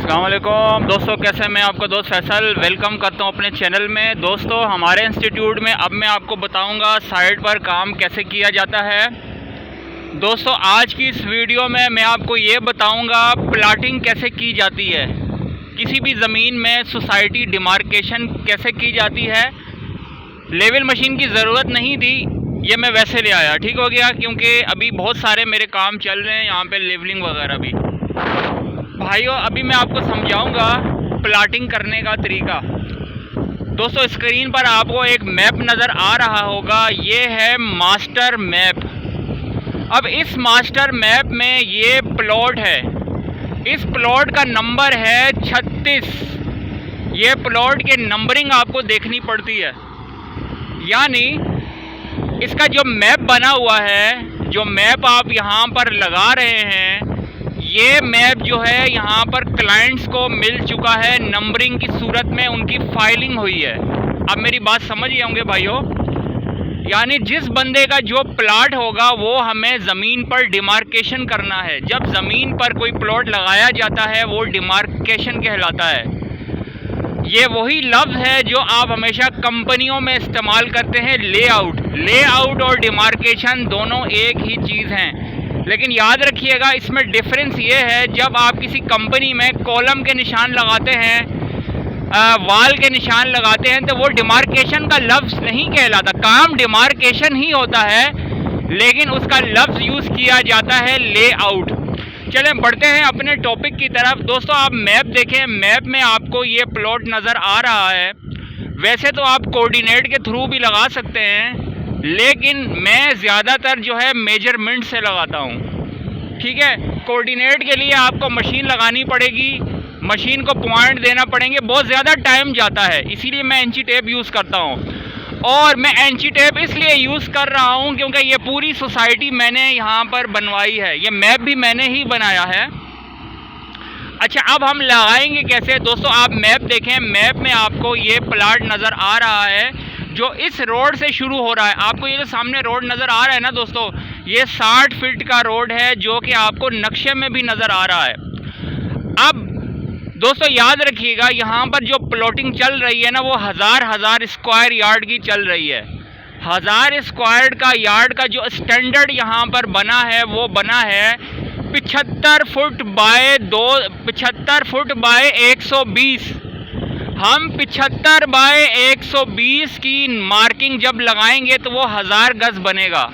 अस्सलाम वालेकुम दोस्तों, कैसे मैं आपका दोस्त फैसल वेलकम करता हूं अपने चैनल में। दोस्तों, हमारे इंस्टीट्यूट में अब मैं आपको बताऊंगा साइट पर काम कैसे किया जाता है। दोस्तों, आज की इस वीडियो में मैं आपको ये बताऊंगा प्लाटिंग कैसे की जाती है, किसी भी ज़मीन में सोसाइटी डिमार्केशन कैसे की जाती है। लेवल मशीन की ज़रूरत नहीं थी, ये मैं वैसे ले आया, ठीक हो गया, क्योंकि अभी बहुत सारे मेरे काम चल रहे हैं यहाँ पे, लेवलिंग वगैरह भी। भाइयों, अभी मैं आपको समझाऊंगा प्लाटिंग करने का तरीका। दोस्तों, स्क्रीन पर आपको एक मैप नज़र आ रहा होगा, ये है मास्टर मैप। अब इस मास्टर मैप में ये प्लॉट है, इस प्लॉट का नंबर है 36। ये प्लॉट के नंबरिंग आपको देखनी पड़ती है, यानी इसका जो मैप बना हुआ है, जो मैप आप यहाँ पर लगा रहे हैं, ये मैप जो है यहाँ पर क्लाइंट्स को मिल चुका है, नंबरिंग की सूरत में उनकी फाइलिंग हुई है। अब मेरी बात समझ गए होंगे भाइयों, यानी जिस बंदे का जो प्लाट होगा वो हमें ज़मीन पर डिमार्केशन करना है। जब ज़मीन पर कोई प्लॉट लगाया जाता है वो डिमार्केशन कहलाता है। ये वही लफ्ज़ है जो आप हमेशा कंपनियों में इस्तेमाल करते हैं, लेआउट और डिमार्केशन दोनों एक ही चीज़ हैं। लेकिन याद रखिएगा, इसमें डिफरेंस ये है, जब आप किसी कंपनी में कॉलम के निशान लगाते हैं, वाल के निशान लगाते हैं, तो वो डिमार्केशन का लफ्ज़ नहीं कहलाता। काम डिमार्केशन ही होता है, लेकिन उसका लफ्ज़ यूज़ किया जाता है लेआउट। चलें बढ़ते हैं अपने टॉपिक की तरफ। दोस्तों, आप मैप देखें, मैप में आपको ये प्लॉट नज़र आ रहा है। वैसे तो आप कोऑर्डिनेट के थ्रू भी लगा सकते हैं, लेकिन मैं ज़्यादातर जो है मेजरमेंट से लगाता हूँ, ठीक है। कोऑर्डिनेट के लिए आपको मशीन लगानी पड़ेगी, मशीन को पॉइंट देना पड़ेंगे, बहुत ज़्यादा टाइम जाता है, इसीलिए मैं इंची टेप यूज़ करता हूँ। और मैं इंची टेप इसलिए यूज़ कर रहा हूँ क्योंकि ये पूरी सोसाइटी मैंने यहाँ पर बनवाई है, ये मैप भी मैंने ही बनाया है। अच्छा, अब हम लगाएंगे कैसे। दोस्तों, आप मैप देखें, मैप में आपको ये प्लाट नज़र आ रहा है जो इस रोड से शुरू हो रहा है। आपको ये जो सामने रोड नज़र आ रहा है ना दोस्तों, ये 60 फीट का रोड है, जो कि आपको नक्शे में भी नज़र आ रहा है। अब दोस्तों याद रखिएगा, यहाँ पर जो प्लॉटिंग चल रही है ना, वो हज़ार स्क्वायर यार्ड की चल रही है। 1000 स्क्वायर का यार्ड का जो स्टैंडर्ड यहाँ पर बना है, वो बना है 75 फुट बाय 120। हम 75 बाय 120 की मार्किंग जब लगाएंगे तो वो 1000 गज बनेगा।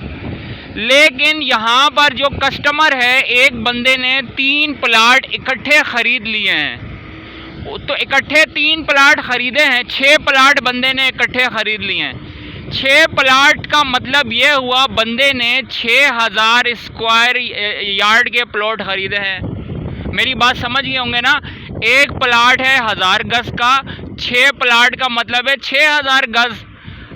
लेकिन यहाँ पर जो कस्टमर है, एक बंदे ने 3 प्लाट इकट्ठे ख़रीद लिए हैं, तो इकट्ठे 3 प्लाट ख़रीदे हैं, 6 प्लाट बंदे ने इकट्ठे ख़रीद लिए हैं। 6 प्लाट का मतलब ये हुआ बंदे ने 6000 स्क्वायर यार्ड के प्लॉट ख़रीदे हैं। मेरी बात समझ गए होंगे ना। एक प्लाट है 1000 गज का, 6 प्लाट का मतलब है 6000 गज।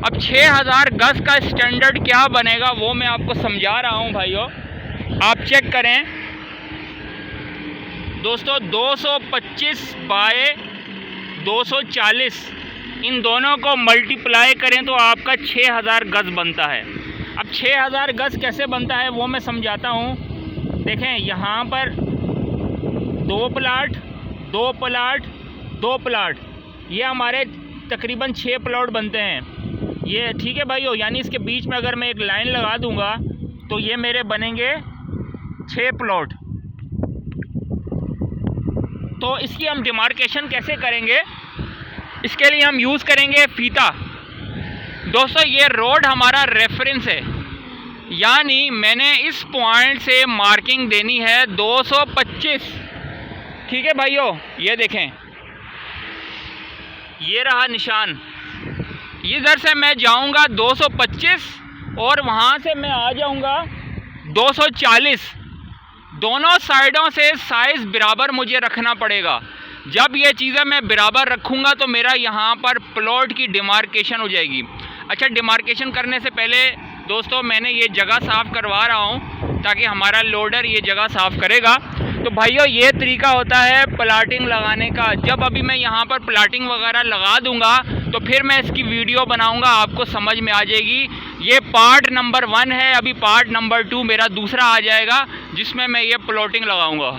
अब 6000 गज का स्टैंडर्ड क्या बनेगा वो मैं आपको समझा रहा हूँ भाइयों, आप चेक करें। दोस्तों, 225 बाय 240, इन दोनों को मल्टीप्लाई करें तो आपका 6000 गज बनता है। अब 6000 गज कैसे बनता है वो मैं समझाता हूँ। देखें, यहाँ पर 2 प्लाट, 2 प्लाट, 2 प्लाट, ये हमारे तकरीबन 6 प्लॉट बनते हैं ये, ठीक है भाइयों। यानी इसके बीच में अगर मैं एक लाइन लगा दूंगा तो ये मेरे बनेंगे 6 प्लॉट। तो इसकी हम डिमार्केशन कैसे करेंगे, इसके लिए हम यूज़ करेंगे फीता। दोस्तों, ये रोड हमारा रेफरेंस है, यानी मैंने इस पॉइंट से मार्किंग देनी है 225, ठीक है भाइयों। ये देखें, ये रहा निशान, इधर से मैं जाऊंगा 225 और वहाँ से मैं आ जाऊंगा 240। दोनों साइडों से साइज़ बराबर मुझे रखना पड़ेगा। जब ये चीज़ें मैं बराबर रखूँगा तो मेरा यहाँ पर प्लॉट की डिमार्केशन हो जाएगी। अच्छा, डिमार्केशन करने से पहले दोस्तों मैंने ये जगह साफ़ करवा रहा हूँ ताकि हमारा लोडर ये जगह साफ़ करेगा। तो भाइयों, ये तरीका होता है प्लाटिंग लगाने का। जब अभी मैं यहाँ पर प्लाटिंग वगैरह लगा दूँगा तो फिर मैं इसकी वीडियो बनाऊँगा, आपको समझ में आ जाएगी। ये पार्ट नंबर 1 है, अभी पार्ट नंबर 2 मेरा दूसरा आ जाएगा जिसमें मैं ये प्लॉटिंग लगाऊँगा।